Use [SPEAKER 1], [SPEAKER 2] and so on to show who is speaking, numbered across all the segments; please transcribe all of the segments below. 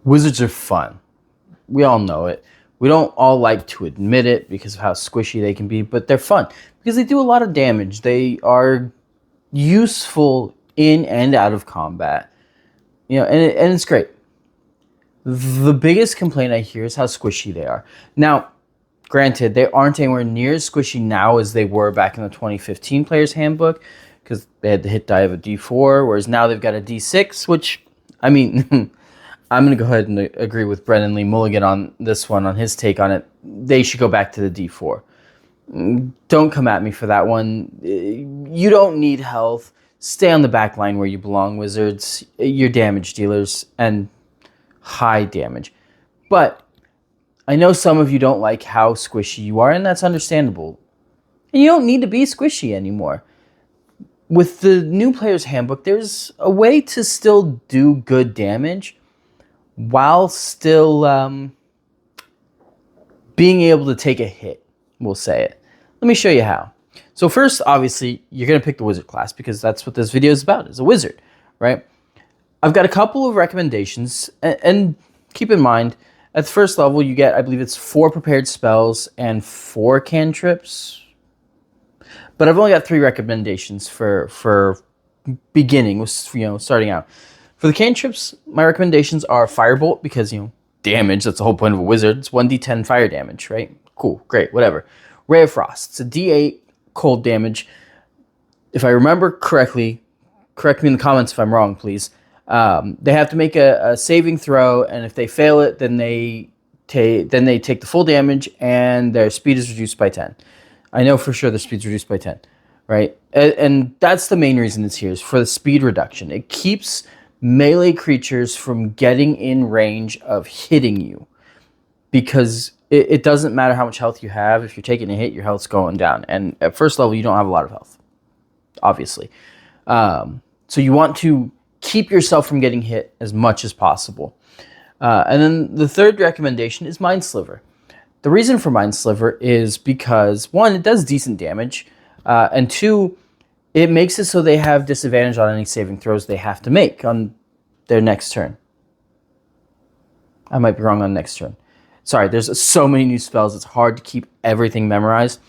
[SPEAKER 1] Wizards are fun. We all know it. We don't all like to admit it because of how squishy they can be, but they're fun because they do a lot of damage. They are useful in and out of combat. You know, and it's great. The biggest complaint I hear is how squishy they are. Now, granted, they aren't anywhere near as squishy now as they were back in the 2015 Player's Handbook because they had the hit die of a D4, whereas now they've got a D6, which, I mean, I'm going to go ahead and agree with Brendan Lee Mulligan on this one, on his take on it. They should go back to the D4. Don't come at me for that one. You don't need health. Stay on the back line where you belong, Wizards. You're damage dealers and high damage. But I know some of you don't like how squishy you are, and that's understandable. And you don't need to be squishy anymore. With the new Player's Handbook, there's a way to still do good damage while still being able to take a hit, we'll say it. Let me show you how. So first, obviously, you're going to pick the wizard class because that's what this video is about, is a wizard, right? I've got a couple of recommendations, and keep in mind, at the first level, you get, I believe it's 4 prepared spells and 4 cantrips. But I've only got 3 recommendations for beginning, starting out. For the cantrips, my recommendations are Firebolt because, damage, that's the whole point of a wizard. It's 1d10 fire damage, right? Cool, great, whatever. Ray of Frost, it's a d8 cold damage. If I remember correctly, correct me in the comments if I'm wrong, please. They have to make a saving throw, and if they fail it, then they take the full damage, and their speed is reduced by 10. I know for sure their speed's reduced by 10, right? And that's the main reason it's here, is for the speed reduction. It keeps melee creatures from getting in range of hitting you, because it doesn't matter how much health you have. If you're taking a hit, your health's going down. And at first level, you don't have a lot of health, obviously. So you want to keep yourself from getting hit as much as possible. And then the third recommendation is Mind Sliver. The reason for Mind Sliver is because, 1, it does decent damage, and 2, it makes it so they have disadvantage on any saving throws they have to make on their next turn. I might be wrong on next turn. Sorry, there's so many new spells, it's hard to keep everything memorized,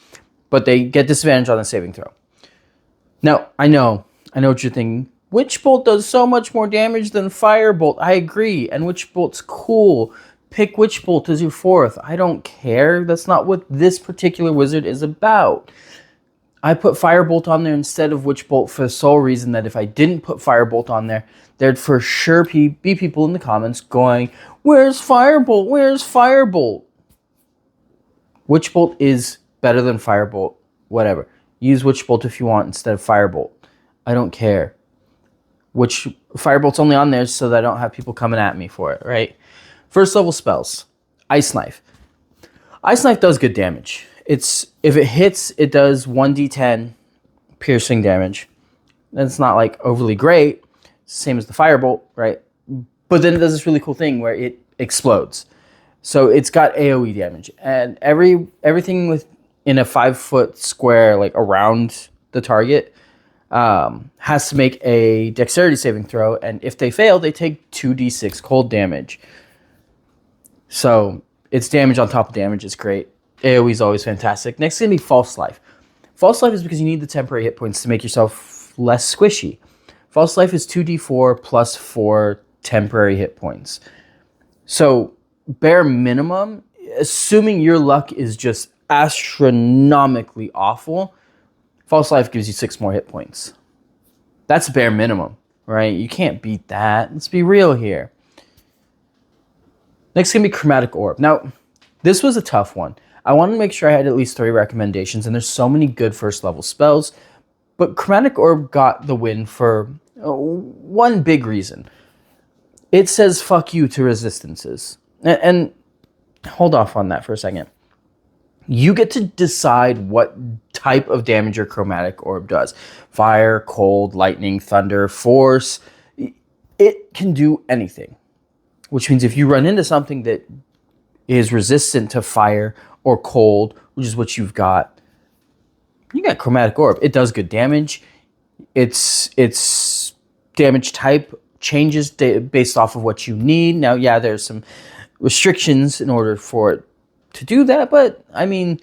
[SPEAKER 1] but they get disadvantage on the saving throw. Now, I know what you're thinking. Witch Bolt does so much more damage than Firebolt. I agree, and Witch Bolt's cool. Pick Witch Bolt as your 4th. I don't care. That's not what this particular wizard is about. I put Firebolt on there instead of Witch Bolt for the sole reason that if I didn't put Firebolt on there, there'd for sure be people in the comments going, "Where's Firebolt? Where's Firebolt?" Witch Bolt is better than Firebolt. Whatever. Use Witch Bolt if you want instead of Firebolt. I don't care. Firebolt's only on there so that I don't have people coming at me for it, right? First level spells. Ice Knife. Ice Knife does good damage. If it hits, it does 1d10 piercing damage. That's not like overly great, same as the Firebolt, right? But then it does this really cool thing where it explodes. So it's got AoE damage, and everything within a 5-foot square, like around the target, has to make a dexterity saving throw, and if they fail, they take 2d6 cold damage. So it's damage on top of damage. It's great. AoE is always fantastic. Next is going to be False Life. False Life is because you need the temporary hit points to make yourself less squishy. False Life is 2d4 plus 4 temporary hit points. So bare minimum, assuming your luck is just astronomically awful, False Life gives you 6 more hit points. That's bare minimum, right? You can't beat that. Let's be real here. Next is going to be Chromatic Orb. Now, this was a tough one. I wanted to make sure I had at least 3 recommendations, and there's so many good first level spells, but Chromatic Orb got the win for one big reason. It says fuck you to resistances. And hold off on that for a second. You get to decide what type of damage your Chromatic Orb does. Fire, cold, lightning, thunder, force. It can do anything. Which means if you run into something that is resistant to fire or cold, which is what you've got, you got Chromatic Orb. It does good damage. Its damage type changes based off of what you need. Now, yeah, there's some restrictions in order for it to do that, but I mean,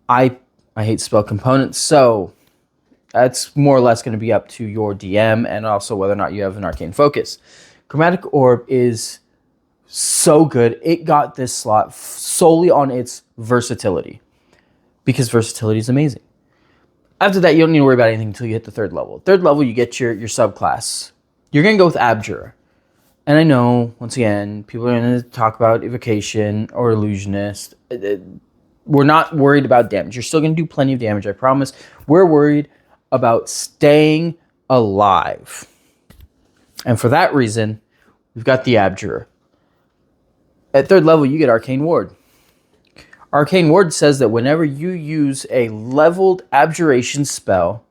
[SPEAKER 1] I hate spell components, so that's more or less going to be up to your DM and also whether or not you have an arcane focus. Chromatic Orb is so good. It got this slot solely on its versatility, because versatility is amazing. After that, you don't need to worry about anything until you hit the 3rd level. 3rd level, you get your subclass. You're going to go with Abjurer. And I know, once again, people are going to talk about Evocation or Illusionist. We're not worried about damage. You're still going to do plenty of damage, I promise. We're worried about staying alive. And for that reason, we've got the Abjurer. At 3rd level, you get Arcane Ward. Arcane Ward says that whenever you use a leveled abjuration spell,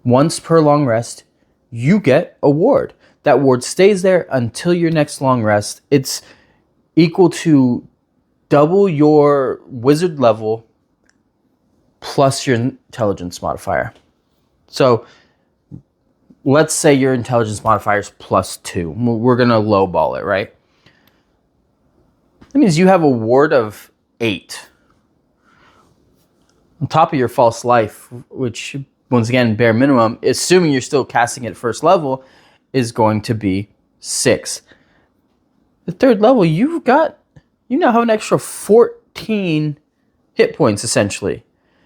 [SPEAKER 1] once per long rest, you get a ward. That ward stays there until your next long rest. It's equal to double your wizard level plus your intelligence modifier. So let's say your intelligence modifier is +2. We're going to lowball it, right? That means you have a ward of 8. On top of your false life, which, once again, bare minimum, assuming you're still casting it at 1st level, is going to be 6. The 3rd level, you now have an extra 14 hit points, essentially.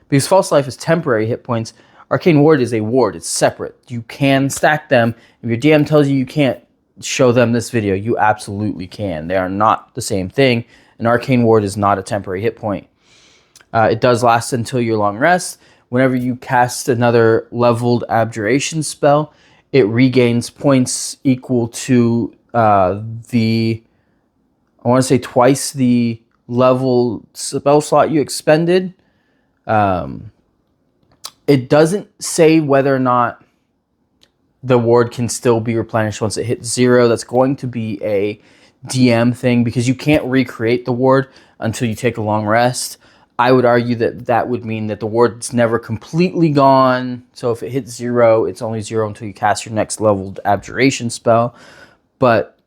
[SPEAKER 1] Because false life is temporary hit points. Arcane Ward is a ward. It's separate. You can stack them. If your DM tells you you can't show them this video, you absolutely can. They are not the same thing. An Arcane Ward is not a temporary hit point. It does last until your long rest. Whenever you cast another leveled abjuration spell, it regains points equal to I want to say twice the level spell slot you expended. It doesn't say whether or not the ward can still be replenished once it hits 0. That's going to be a DM thing because you can't recreate the ward until you take a long rest. I would argue that that would mean that the ward's never completely gone. So if it hits 0, it's only 0 until you cast your next leveled abjuration spell. But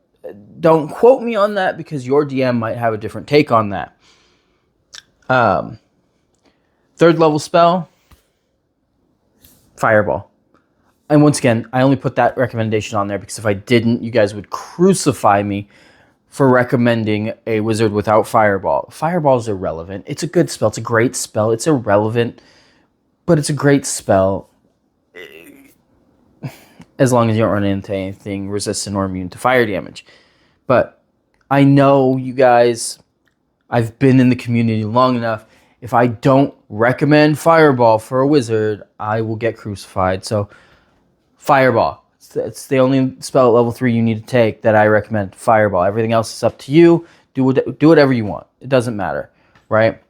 [SPEAKER 1] don't quote me on that because your DM might have a different take on that. 3rd level spell, Fireball. And once again, I only put that recommendation on there because if I didn't, you guys would crucify me for recommending a wizard without Fireball. Fireball is irrelevant. It's a good spell. It's a great spell. It's irrelevant, but it's a great spell. As long as you don't run into anything resistant or immune to fire damage. But I know you guys, I've been in the community long enough. If I don't recommend Fireball for a wizard, I will get crucified. So Fireball. It's the only spell at level 3 you need to take that I recommend. Fireball. Everything else is up to you. Do whatever you want. It doesn't matter, right?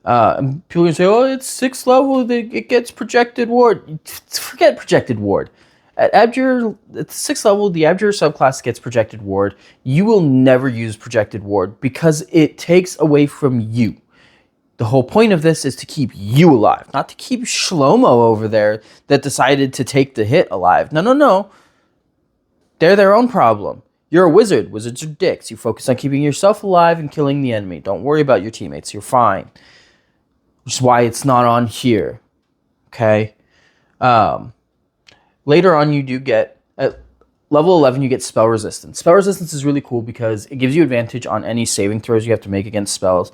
[SPEAKER 1] And people can say, "Oh, it's 6th level. It gets projected ward." Forget projected ward. At Abjurer, at the 6th level, the Abjurer subclass gets projected ward. You will never use projected ward because it takes away from you. The whole point of this is to keep you alive, not to keep Shlomo over there that decided to take the hit alive. No. They're their own problem. You're a wizard. Wizards are dicks. You focus on keeping yourself alive and killing the enemy. Don't worry about your teammates. You're fine. Which is why it's not on here. Okay? Later on, you do get, at level 11, you get spell resistance. Spell resistance is really cool because it gives you advantage on any saving throws you have to make against spells.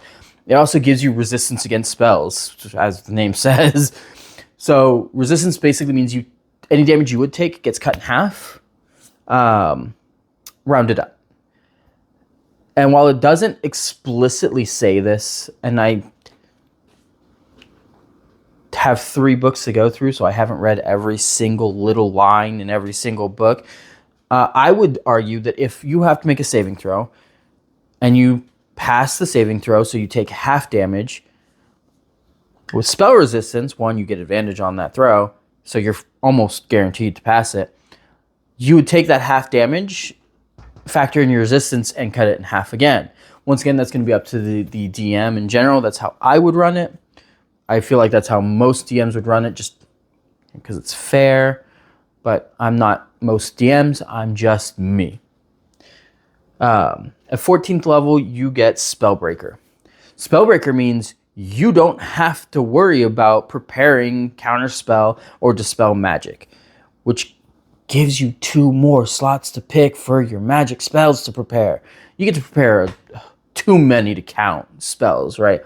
[SPEAKER 1] It also gives you resistance against spells, as the name says. So resistance basically means any damage you would take gets cut in half, rounded up. And while it doesn't explicitly say this, and I have 3 books to go through, so I haven't read every single little line in every single book, I would argue that if you have to make a saving throw, and you pass the saving throw, so you take half damage. With spell resistance, 1, you get advantage on that throw, so you're almost guaranteed to pass it. You would take that half damage, factor in your resistance, and cut it in half again. Once again, that's going to be up to the DM in general. That's how I would run it. I feel like that's how most DMs would run it, just because it's fair. but I'm not most DMs. I'm just me. At 14th level, you get Spellbreaker. Spellbreaker means you don't have to worry about preparing Counterspell or Dispel Magic, which gives you 2 more slots to pick for your magic spells to prepare. You get to prepare too many to count spells, right?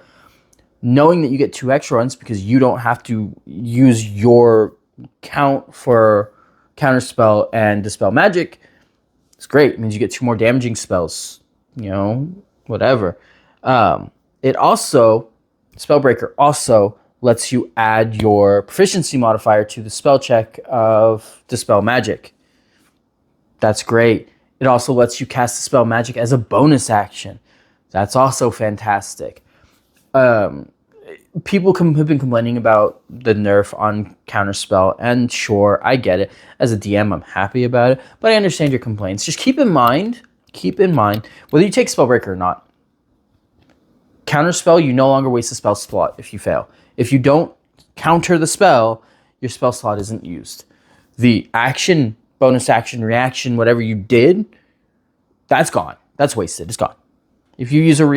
[SPEAKER 1] Knowing that you get 2 extra ones because you don't have to use your count for Counterspell and Dispel Magic, it's great. It means you get 2 more damaging spells, whatever. Spellbreaker also lets you add your proficiency modifier to the spell check of Dispel Magic. That's great. It also lets you cast Dispel Magic as a bonus action. That's also fantastic. People have been complaining about the nerf on Counterspell, and sure, I get it. As a DM, I'm happy about it, but I understand your complaints. Just keep in mind, whether you take Spellbreaker or not, Counterspell, you no longer waste a spell slot if you fail. If you don't counter the spell, your spell slot isn't used. The action, bonus action, reaction, whatever you did, that's gone. That's wasted. It's gone. If you use your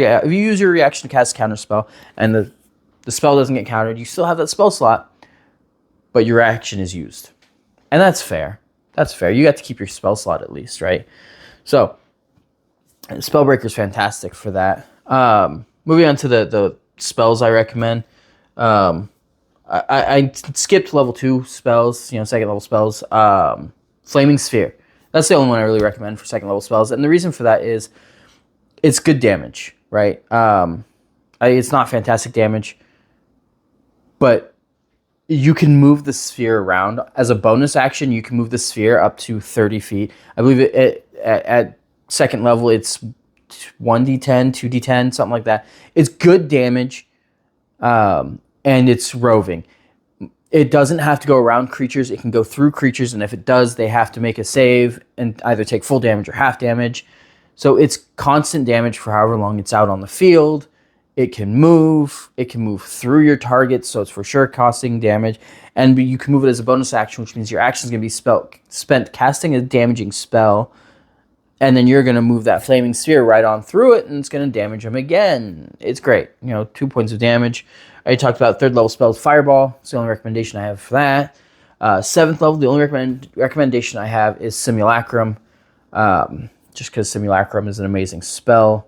[SPEAKER 1] reaction to cast Counterspell and the spell doesn't get countered, you still have that spell slot, but your action is used. And that's fair. That's fair. You got to keep your spell slot at least, right? So, Spellbreaker is fantastic for that. Moving on to the spells I recommend. I skipped level 2 spells, second level spells. Flaming Sphere. That's the only one I really recommend for second level spells. And the reason for that is it's good damage, right? It's not fantastic damage, but you can move the sphere around. As a bonus action, you can move the sphere up to 30 feet. I believe at second level, it's 1d10, 2d10, something like that. It's good damage, and it's roving. It doesn't have to go around creatures. It can go through creatures, and if it does, they have to make a save and either take full damage or half damage. So it's constant damage for however long it's out on the field. It can move. It can move through your target, so it's for sure costing damage. And you can move it as a bonus action, which means your action is going to be spent casting a damaging spell, and then you're going to move that flaming sphere right on through it, and it's going to damage them again. It's great. 2 points of damage. I already talked about third level spells. Fireball. It's the only recommendation I have for that. 7th level, the only recommendation I have is Simulacrum. Just because Simulacrum is an amazing spell.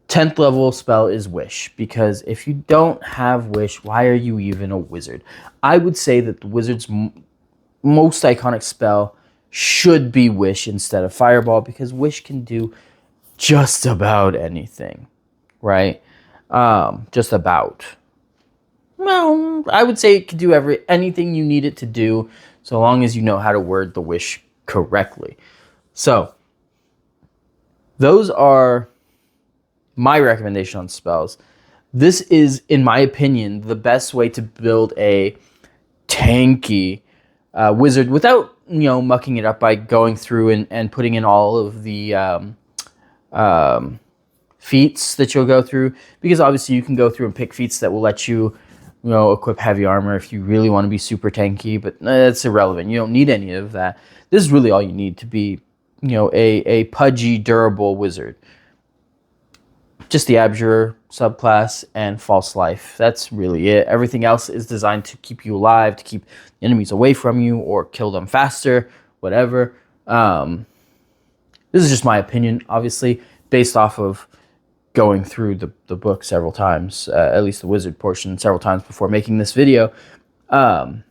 [SPEAKER 1] 10th level spell is Wish, because if you don't have Wish, why are you even a wizard? I would say that the wizard's most iconic spell should be Wish instead of Fireball, because Wish can do just about anything, right? Just about. Well, I would say it can do anything you need it to do, so long as you know how to word the wish correctly. So, those are my recommendation on spells. This is, in my opinion, the best way to build a tanky wizard without, mucking it up by going through and putting in all of the feats that you'll go through. Because obviously you can go through and pick feats that will let you, equip heavy armor if you really want to be super tanky, but that's irrelevant. You don't need any of that. This is really all you need to be, a pudgy, durable wizard. Just the Abjurer subclass and False Life. That's really it. Everything else is designed to keep you alive, to keep enemies away from you, or kill them faster, whatever. This is just my opinion, obviously, based off of going through the book several times, at least the wizard portion several times before making this video. And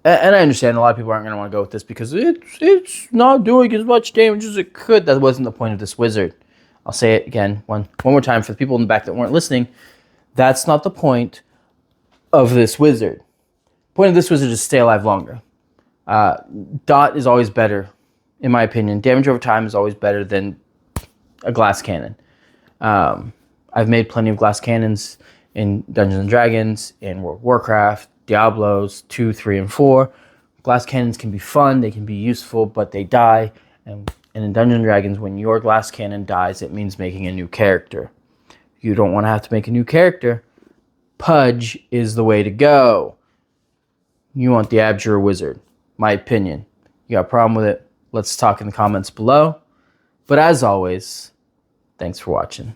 [SPEAKER 1] I understand a lot of people aren't going to want to go with this because it's not doing as much damage as it could. That wasn't the point of this wizard. I'll say it again one more time for the people in the back that weren't listening. That's not the point of this wizard. The point of this wizard is to stay alive longer. Dot is always better, in my opinion. Damage over time is always better than a glass cannon. I've made plenty of glass cannons in Dungeons and Dragons, in World of Warcraft, Diablos 2, 3, and 4. Glass cannons can be fun, they can be useful, but they die. And in Dungeons and Dragons, when your glass cannon dies, it means making a new character. If you don't want to have to make a new character, Pudge is the way to go. You want the Abjure Wizard. My opinion. You got a problem with it? Let's talk in the comments below. But as always, thanks for watching.